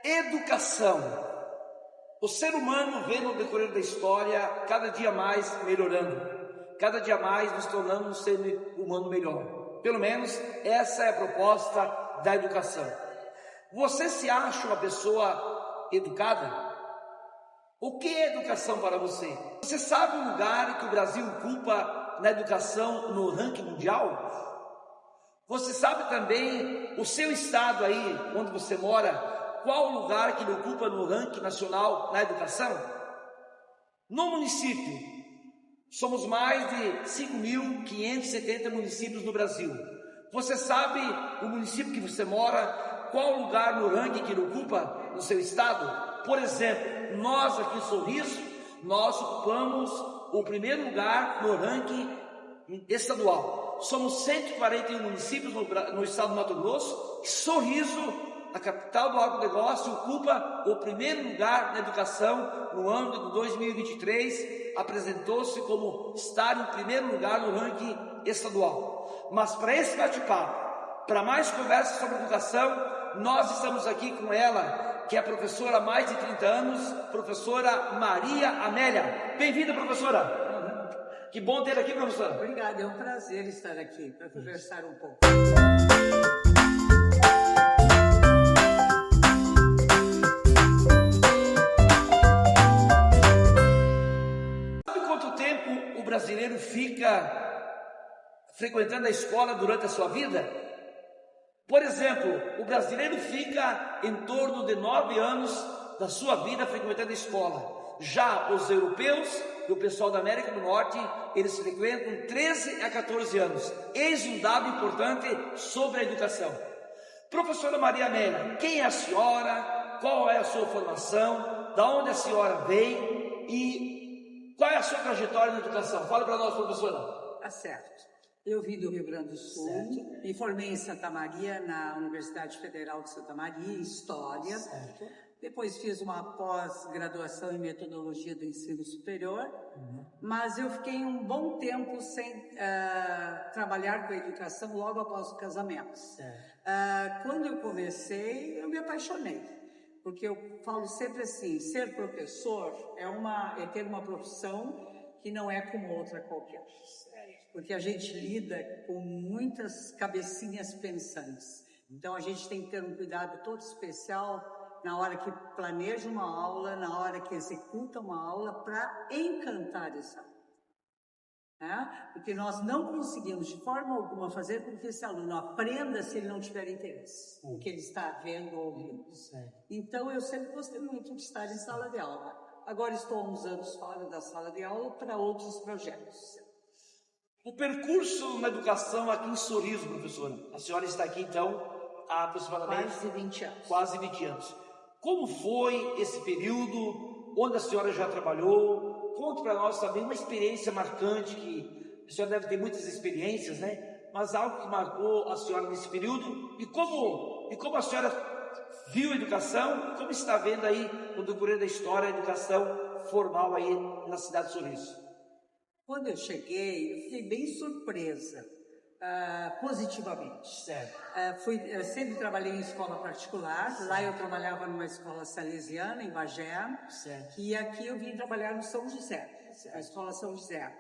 Educação. O ser humano vem no decorrer da história cada dia mais melhorando. Cada dia mais nos tornamos um ser humano melhor. Pelo menos essa é a proposta da educação. Você se acha uma pessoa educada? O que é educação para você? Você sabe o lugar que o Brasil ocupa na educação no ranking mundial? Você sabe também o seu estado aí, onde você mora, qual o lugar que ele ocupa no ranking nacional na educação? No município, somos mais de 5.570 municípios no Brasil. Você sabe o município que você mora, qual o lugar no ranking que ele ocupa no seu estado? Por exemplo, nós aqui em Sorriso, nós ocupamos o primeiro lugar no ranking estadual. Somos 141 municípios no estado do Mato Grosso. Sorriso, a capital do agronegócio, ocupa o primeiro lugar na educação no ano de 2023, apresentou-se como estar em primeiro lugar no ranking estadual. Mas para esse bate-papo, para mais conversas sobre educação, nós estamos aqui com ela, que é professora há mais de 30 anos, professora Maria Amélia. Bem-vinda, professora! Que bom ter aqui, professora. Obrigada, é um prazer estar aqui para conversar um pouco. Sabe quanto tempo o brasileiro fica frequentando a escola durante a sua vida? Por exemplo, o brasileiro fica em torno de 9 anos da sua vida frequentando a escola. Já os europeus e o pessoal da América do Norte, eles frequentam 13 a 14 anos. Eis um dado importante sobre a educação. Professora Maria Amélia, quem é a senhora? Qual é a sua formação? Da onde a senhora vem? E qual é a sua trajetória na educação? Fala para nós, professora. Tá certo. Eu vim do Rio Grande do Sul, me formei em Santa Maria, na Universidade Federal de Santa Maria, em História. Certo. Depois fiz uma pós-graduação em Metodologia do Ensino Superior, mas eu fiquei um bom tempo sem trabalhar com a educação logo após o casamento. Quando eu comecei, eu me apaixonei, porque eu falo sempre assim, ser professor é ter uma profissão que não é como outra qualquer. Porque a gente lida com muitas cabecinhas pensantes. Então a gente tem que ter um cuidado todo especial na hora que planeja uma aula, na hora que executa uma aula, para encantar essa aula. Porque nós não conseguimos de forma alguma fazer com que esse aluno aprenda se ele não tiver interesse no que ele está vendo ou ouvindo. Então eu sempre gostei muito de estar em sala de aula. Agora estou há uns anos fora da sala de aula para outros projetos. O percurso na educação aqui em Sorriso, professora. A senhora está aqui, então, há aproximadamente... Quase 20 anos. Quase 20 anos. Como foi esse período? Onde a senhora já trabalhou? Conte para nós também uma experiência marcante, que a senhora deve ter muitas experiências, né? Mas algo que marcou a senhora nesse período. E como a senhora viu a educação? Como está vendo aí, no decorrer da história, a educação formal aí na cidade de Sorriso? Quando eu cheguei, eu fiquei bem surpresa, positivamente. Certo. Eu sempre trabalhei em escola particular, certo. Lá eu trabalhava numa escola salesiana, em Bagé, certo. E aqui eu vim trabalhar no São José, certo. A escola São José.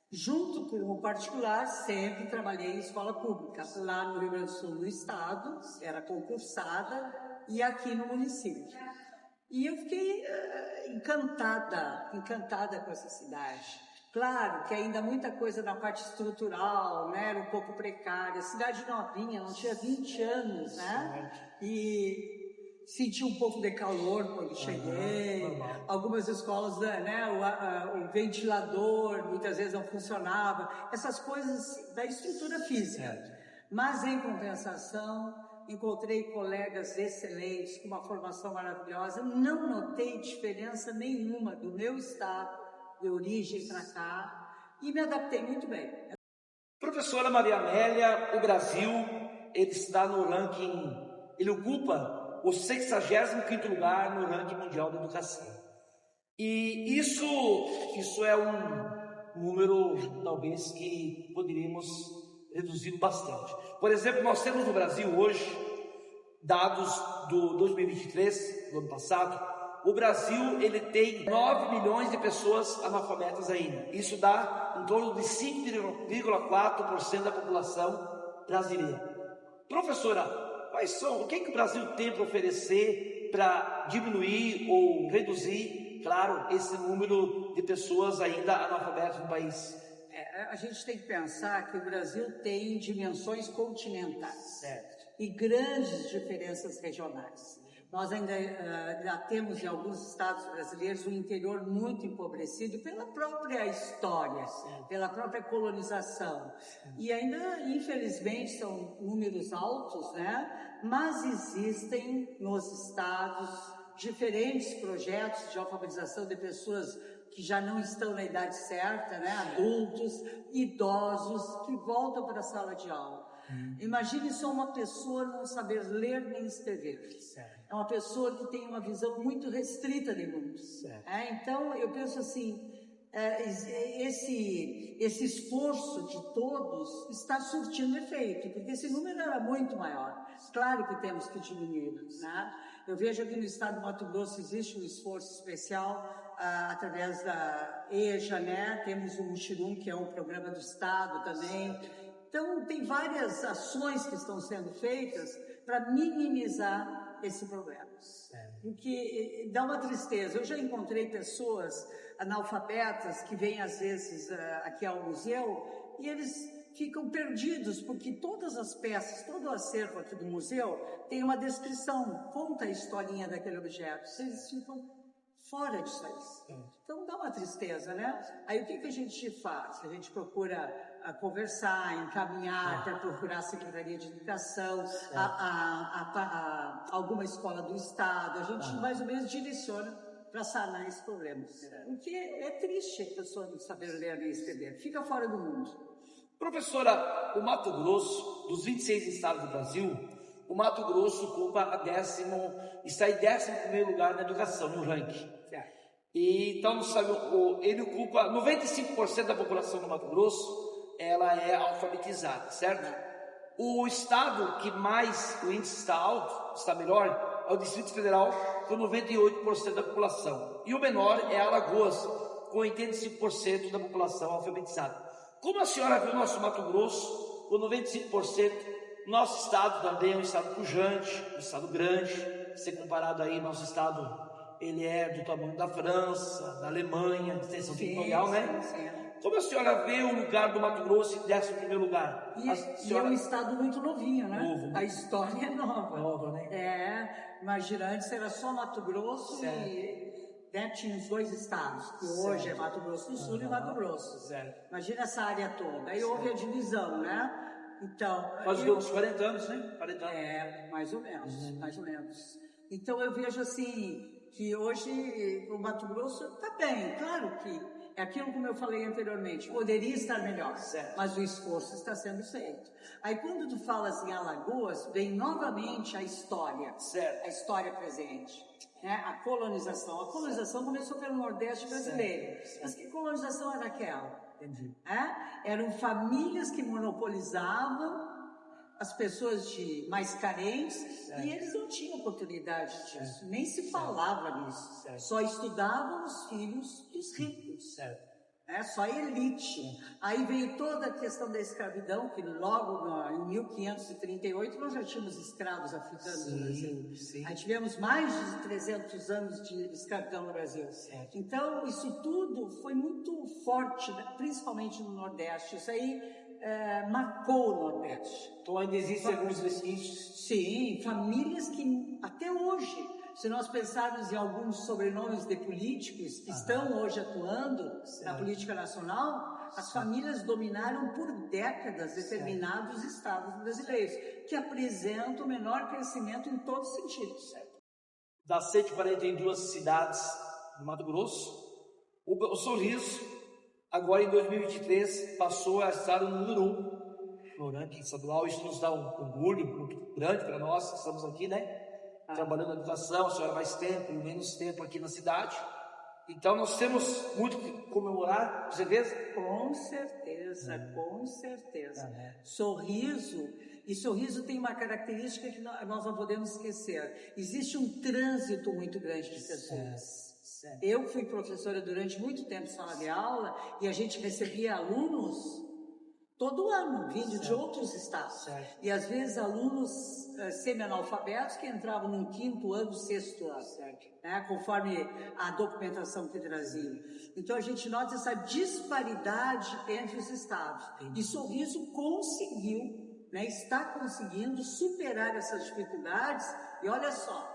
Junto com o particular, sempre trabalhei em escola pública, lá no Rio Grande do Sul, no estado, era concursada, e aqui no município. E eu fiquei encantada com essa cidade. Claro que ainda muita coisa na parte estrutural, né, era um pouco precária. Cidade novinha, não tinha 20 anos, né? E senti um pouco de calor quando cheguei. Algumas escolas, né, o ventilador muitas vezes não funcionava. Essas coisas da estrutura física. Mas em compensação, encontrei colegas excelentes, com uma formação maravilhosa. Não notei diferença nenhuma do meu estado de origem para cá, e me adaptei muito bem. Professora Maria Amélia, o Brasil, ele está no ranking, ele ocupa o 65º lugar no ranking mundial de educação. E isso é um número, talvez, que poderíamos reduzir bastante. Por exemplo, nós temos no Brasil hoje dados do 2023, do ano passado, o Brasil ele tem 9 milhões de pessoas analfabetas ainda. Isso dá em torno de 5,4% da população brasileira. Professora, o que o Brasil tem para oferecer para diminuir ou reduzir, claro, esse número de pessoas ainda analfabetas no país? A gente tem que pensar que o Brasil tem dimensões continentais, certo, e grandes diferenças regionais. Nós ainda temos em alguns estados brasileiros um interior muito empobrecido pela própria história, pela própria colonização. E ainda, infelizmente, são números altos, né? Mas existem nos estados diferentes projetos de alfabetização de pessoas que já não estão na idade certa, né? Adultos, idosos, que voltam para a sala de aula. Imagine só uma pessoa não saber ler nem escrever. É uma pessoa que tem uma visão muito restrita de mundo. Então, eu penso assim, esse esforço de todos está surtindo efeito, porque esse número era muito maior. Claro que temos que diminuir, né? Eu vejo aqui no estado do Mato Grosso existe um esforço especial através da EJA, né? Temos o Muxirum, que é um programa do estado também. Então, tem várias ações que estão sendo feitas para minimizar esse problema. O que dá uma tristeza. Eu já encontrei pessoas analfabetas que vêm, às vezes, aqui ao museu e eles ficam perdidos, porque todas as peças, todo o acervo aqui do museu tem uma descrição, conta a historinha daquele objeto. Eles ficam fora disso aí. Então, dá uma tristeza, né? Aí, o que a gente faz? A gente procura conversar, encaminhar para procurar a Secretaria de Educação, alguma escola do Estado. A gente mais ou menos direciona para sanar esse problema. O que é triste a pessoa não saber ler nem escrever. Fica fora do mundo. Professora, o Mato Grosso, dos 26 estados do Brasil, o Mato Grosso está em 11º lugar na educação, no ranking. E, então, ele ocupa 95% da população do Mato Grosso, ela é alfabetizada, certo? O estado que mais o índice está alto, está melhor, é o Distrito Federal, com 98% da população. E o menor é Alagoas, com 85% da população alfabetizada. Como a senhora vê o nosso Mato Grosso, com 95%, nosso estado também é um estado pujante, um estado grande, se comparado aí, nosso estado, ele é do tamanho da França, da Alemanha, de extensão territorial, né? Sim. Como a senhora vê o lugar do Mato Grosso em 11º lugar? E é um estado muito novinho, né? Novo, né? A história é nova. Nova, né? Imagina, antes era só Mato Grosso e tinha os dois estados, que hoje é Mato Grosso do Sul e Mato Grosso. Imagina essa área toda. Aí houve a divisão, né? Então... Faz uns 40 anos, né? 40 anos. Mais ou menos, mais ou menos. Então eu vejo assim, que hoje o Mato Grosso está bem, claro que é aquilo como eu falei anteriormente, poderia estar melhor, mas o esforço está sendo feito. Aí quando tu falas em Alagoas, vem novamente a história presente, né? A colonização. A colonização começou pelo Nordeste brasileiro. Mas que colonização era aquela? Entendi. Eram famílias que monopolizavam as pessoas mais carentes, e eles não tinham oportunidade disso, nem se falava nisso. Só estudavam os filhos dos ricos. Só a elite. Aí veio toda a questão da escravidão, que logo em 1538 nós já tínhamos escravos africanos no Brasil. Aí tivemos mais de 300 anos de escravidão no Brasil. Então, isso tudo foi muito forte, né? Principalmente no Nordeste. Isso aí marcou o Nordeste. Então ainda existem alguns vestígios? Sim, famílias que até hoje, se nós pensarmos em alguns sobrenomes de políticos que estão hoje atuando na política nacional, as famílias dominaram por décadas determinados estados brasileiros, que apresentam o menor crescimento em todos os sentidos. Das 142 cidades do Mato Grosso, o Sorriso, agora em 2023, passou a estar no número 1 no ranking estadual. Isso nos dá um orgulho muito grande para nós que estamos aqui, né? Trabalhando na educação, a senhora mais tempo e menos tempo aqui na cidade. Então nós temos muito que comemorar, você vê? Com certeza, com certeza. Sorriso E Sorriso tem uma característica que nós não podemos esquecer. Existe um trânsito muito grande de pessoas. Eu fui professora durante muito tempo em sala de aula e a gente recebia alunos todo ano, vindo de outros estados. E às vezes alunos semi-analfabetos que entravam no 5º ano, 6º ano, né, conforme a documentação que traziam. Então a gente nota essa disparidade entre os estados. E Sorriso conseguiu, né, está conseguindo superar essas dificuldades. E olha só,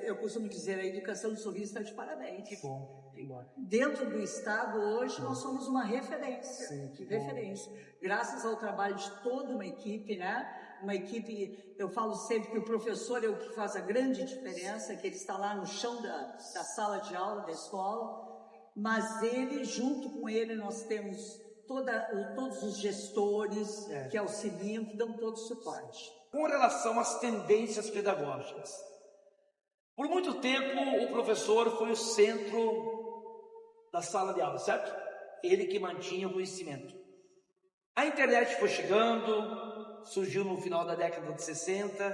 eu costumo dizer, a educação de Sorriso está de parabéns. Que bom. Dentro do estado, hoje, nós somos uma referência. Referência. Graças ao trabalho de toda uma equipe, né? Uma equipe, eu falo sempre que o professor é o que faz a grande diferença, que ele está lá no chão da sala de aula, da escola, mas ele, junto com ele, nós temos todos os gestores que auxiliam, que dão todo o suporte. Com relação às tendências pedagógicas, por muito tempo o professor foi o centro da sala de aula, certo? Ele que mantinha o conhecimento. A internet foi chegando, surgiu no final da década de 60,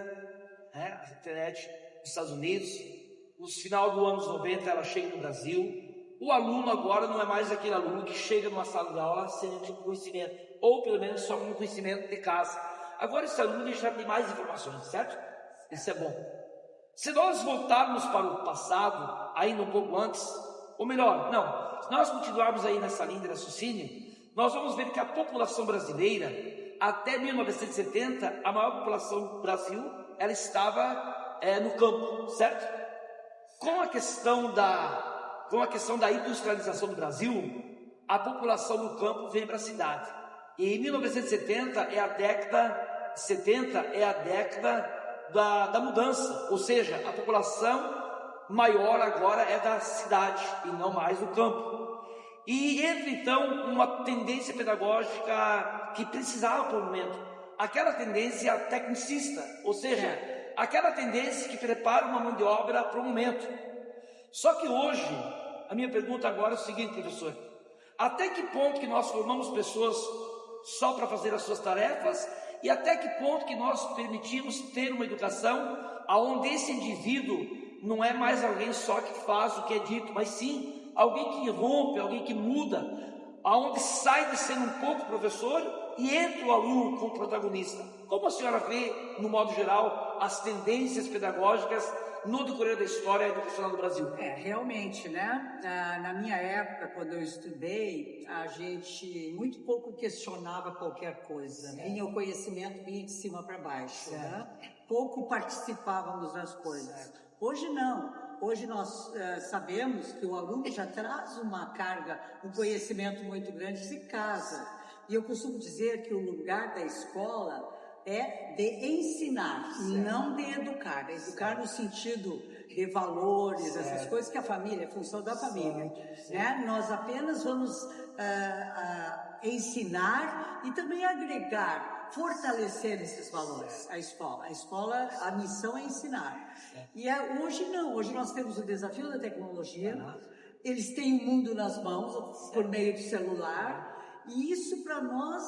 né? A internet nos Estados Unidos, no final dos anos 90 ela chega no Brasil. O aluno agora não é mais aquele aluno que chega numa sala de aula sem nenhum conhecimento, ou pelo menos só com conhecimento de casa. Agora esse aluno já tem mais informações, certo? Isso é bom. Se nós voltarmos para o passado, ainda um pouco antes, ou melhor, não, se nós continuarmos aí nessa linha de raciocínio, nós vamos ver que a população brasileira, até 1970, a maior população do Brasil, ela estava no campo, certo? Com a questão da industrialização do Brasil, a população do campo veio para a cidade. E em 1970 é a década da mudança, ou seja, a população maior agora é da cidade e não mais do campo. E entra então uma tendência pedagógica que precisava por um momento, aquela tendência tecnicista, ou seja, aquela tendência que prepara uma mão de obra para o momento. Só que hoje, a minha pergunta agora é o seguinte, professor: até que ponto que nós formamos pessoas só para fazer as suas tarefas, e até que ponto que nós permitimos ter uma educação onde esse indivíduo não é mais alguém só que faz o que é dito, mas sim alguém que rompe, alguém que muda, aonde sai de ser um pouco professor e entra o aluno como protagonista. Como a senhora vê, no modo geral, as tendências pedagógicas no decorrer da história educacional do Brasil? Realmente, né? Na minha época, quando eu estudei, a gente muito pouco questionava qualquer coisa. Vinha o conhecimento, vinha de cima para baixo, né? Pouco participávamos das coisas. Hoje não. Hoje nós sabemos que o aluno já traz uma carga, um conhecimento muito grande de casa. E eu costumo dizer que o lugar da escola é de ensinar, não de educar. Educar no sentido de valores, essas coisas que a família, é função da família. Né? Nós apenas vamos ensinar e também agregar, fortalecer esses valores. A escola, a missão é ensinar. E hoje não, hoje nós temos o desafio da tecnologia, eles têm o mundo nas mãos, por meio do celular, e isso para nós,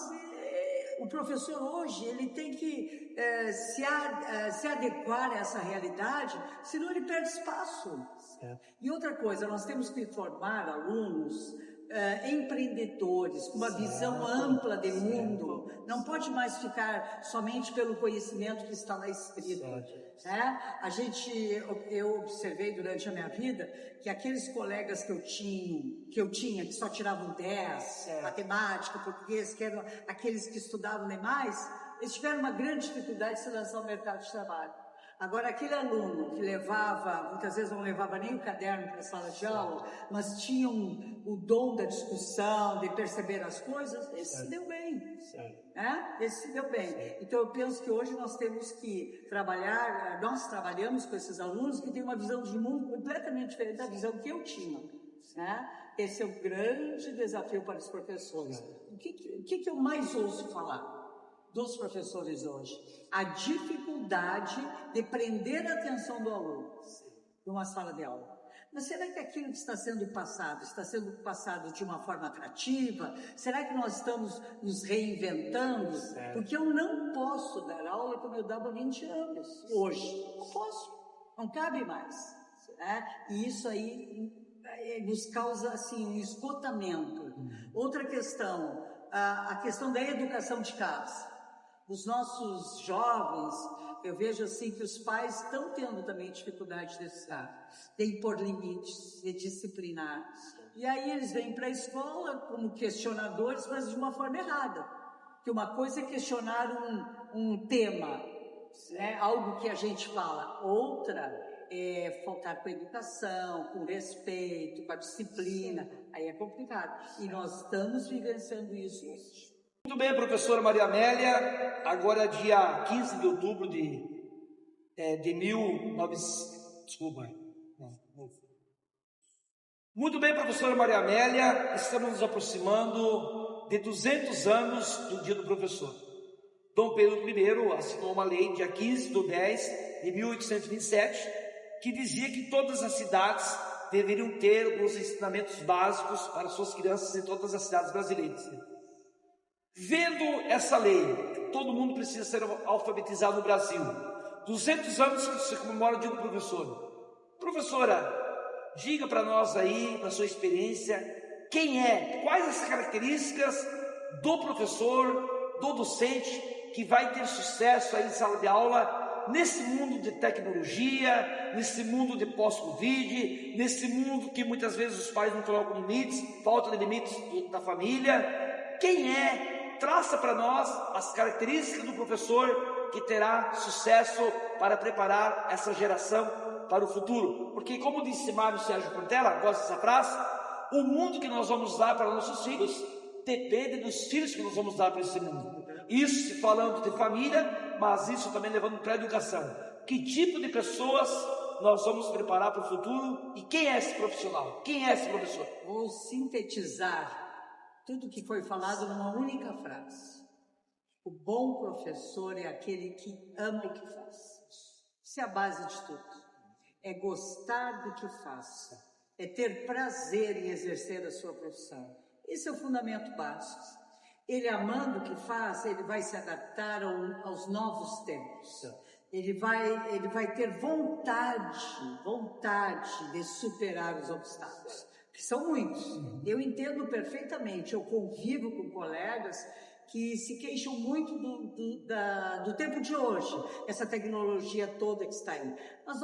o professor hoje, ele tem que se adequar a essa realidade, senão ele perde espaço. E outra coisa, nós temos que formar alunos empreendedores, com uma visão ampla de mundo, não pode mais ficar somente pelo conhecimento que está lá escrito. Eu observei durante a minha vida que aqueles colegas que eu tinha, que só tiravam 10, matemática, português, que eram aqueles que estudavam demais, eles tiveram uma grande dificuldade de se lançar no mercado de trabalho. Agora, aquele aluno que muitas vezes não levava nem o caderno para a sala de aula, mas tinha o dom da discussão, de perceber as coisas, esse se deu bem. Esse se deu bem. Então, eu penso que hoje nós temos que trabalhar, nós trabalhamos com esses alunos que têm uma visão de mundo completamente diferente da visão que eu tinha. Esse é o grande desafio para os professores. O que eu mais ouço falar dos professores hoje? A dificuldade de prender a atenção do aluno numa sala de aula. Mas será que aquilo que está sendo passado de uma forma atrativa? Será que nós estamos nos reinventando? Porque eu não posso dar aula como eu dava há 20 anos hoje. Não posso, não cabe mais. Né? E isso aí nos causa assim, um esgotamento. Outra questão, a questão da educação de casa. Os nossos jovens, eu vejo assim que os pais estão tendo também dificuldade de impor limites, de disciplinar. E aí eles vêm para a escola como questionadores, mas de uma forma errada. Que uma coisa é questionar um tema, né? Algo que a gente fala. Outra é faltar com a educação, com respeito, com a disciplina. Aí é complicado. E nós estamos vivenciando isso hoje. Muito bem, professora Maria Amélia. Agora, dia 15 de outubro de 1900... Desculpa. Muito bem, professora Maria Amélia. Estamos nos aproximando de 200 anos do Dia do Professor. Dom Pedro I assinou uma lei, dia 15 de 10 de 1827, que dizia que todas as cidades deveriam ter os ensinamentos básicos para suas crianças em todas as cidades brasileiras. Vendo essa lei, todo mundo precisa ser alfabetizado no Brasil. 200 anos que se comemora o Dia do Professor. Professora, diga para nós aí, na sua experiência, quais as características do professor, do docente, que vai ter sucesso aí em sala de aula, nesse mundo de tecnologia, nesse mundo de pós-Covid, nesse mundo que muitas vezes os pais não colocam limites, falta de limites da família. Traça para nós as características do professor que terá sucesso para preparar essa geração para o futuro. Porque, como disse Mário Sérgio Cortella, gosto dessa frase, o mundo que nós vamos dar para nossos filhos depende dos filhos que nós vamos dar para esse mundo. Isso falando de família, mas isso também levando para a educação. Que tipo de pessoas nós vamos preparar para o futuro e quem é esse profissional? Quem é esse professor? Vou sintetizar tudo que foi falado numa única frase. O bom professor é aquele que ama o que faz. Isso é a base de tudo. É gostar do que faz. É ter prazer em exercer a sua profissão. Esse é o fundamento básico. Ele amando o que faz, ele vai se adaptar aos novos tempos. Ele vai ter vontade de superar os obstáculos. Que são muitos. Eu entendo perfeitamente, eu convivo com colegas que se queixam muito do tempo de hoje, essa tecnologia toda que está aí. Mas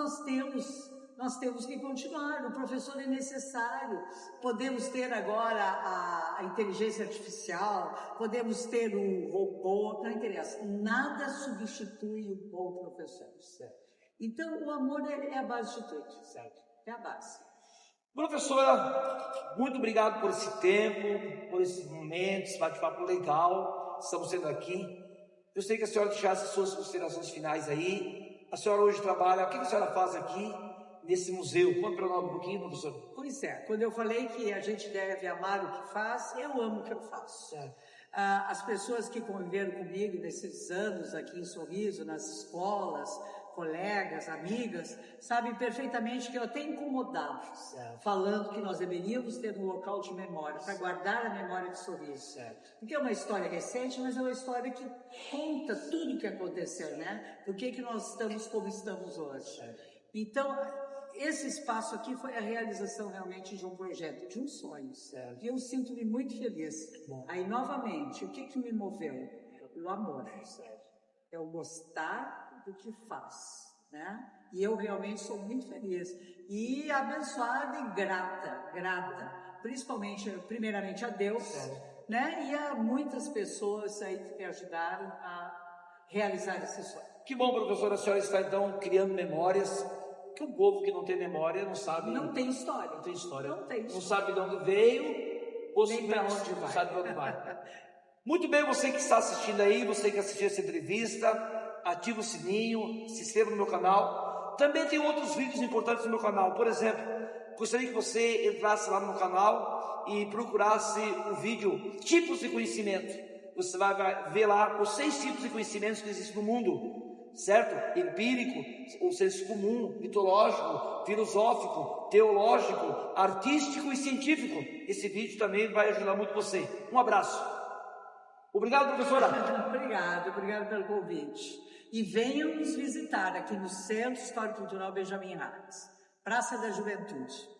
nós temos que continuar, o professor é necessário. Podemos ter agora a inteligência artificial, podemos ter um robô, não interessa. Nada substitui o bom professor. Certo. Então, o amor é a base de tudo. Certo. É a base. Professora, muito obrigado por esse tempo, por esse momento, esse bate-papo legal. Estamos sendo aqui. Eu sei que a senhora deixasse suas considerações finais aí. A senhora hoje trabalha, o que a senhora faz aqui nesse museu? Conta para nós um pouquinho, professor. Pois é, quando eu falei que a gente deve amar o que faz, eu amo o que eu faço. As pessoas que conviveram comigo nesses anos aqui em Sorriso, nas escolas, colegas, amigas, sabem perfeitamente que eu até incomodava, falando que nós deveríamos ter um local de memória, para guardar a memória de Sorriso. Porque é uma história recente, mas é uma história que conta tudo o que aconteceu, né? Do que nós estamos como estamos hoje. Então, esse espaço aqui foi a realização realmente de um projeto, de um sonho. E eu sinto-me muito feliz. Aí, novamente, o que me moveu? O amor. É o gostar do que faz, né? E eu realmente sou muito feliz e abençoada e grata, principalmente, primeiramente a Deus, né? E a muitas pessoas aí que me ajudaram a realizar esse sonho. Que bom, professora, a senhora está então criando memórias, que o povo que não tem memória não sabe... Não tem história. Não tem história. Não tem história. Não sabe de onde veio, ou nem para onde vai. Não sabe de onde vai. Muito bem, você que está assistindo aí, você que assistiu essa entrevista, ativa o sininho, se inscreva no meu canal. Também tem outros vídeos importantes no meu canal. Por exemplo, gostaria que você entrasse lá no meu canal e procurasse o vídeo Tipos de Conhecimento. Você vai ver lá os 6 tipos de conhecimentos que existem no mundo. certo? Empírico, o senso comum, mitológico, filosófico, teológico, artístico e científico. Esse vídeo também vai ajudar muito você. Um abraço. Obrigado, professora. Obrigado pelo convite. E venham nos visitar aqui no Centro Histórico Cultural Benjamin Harris, Praça da Juventude.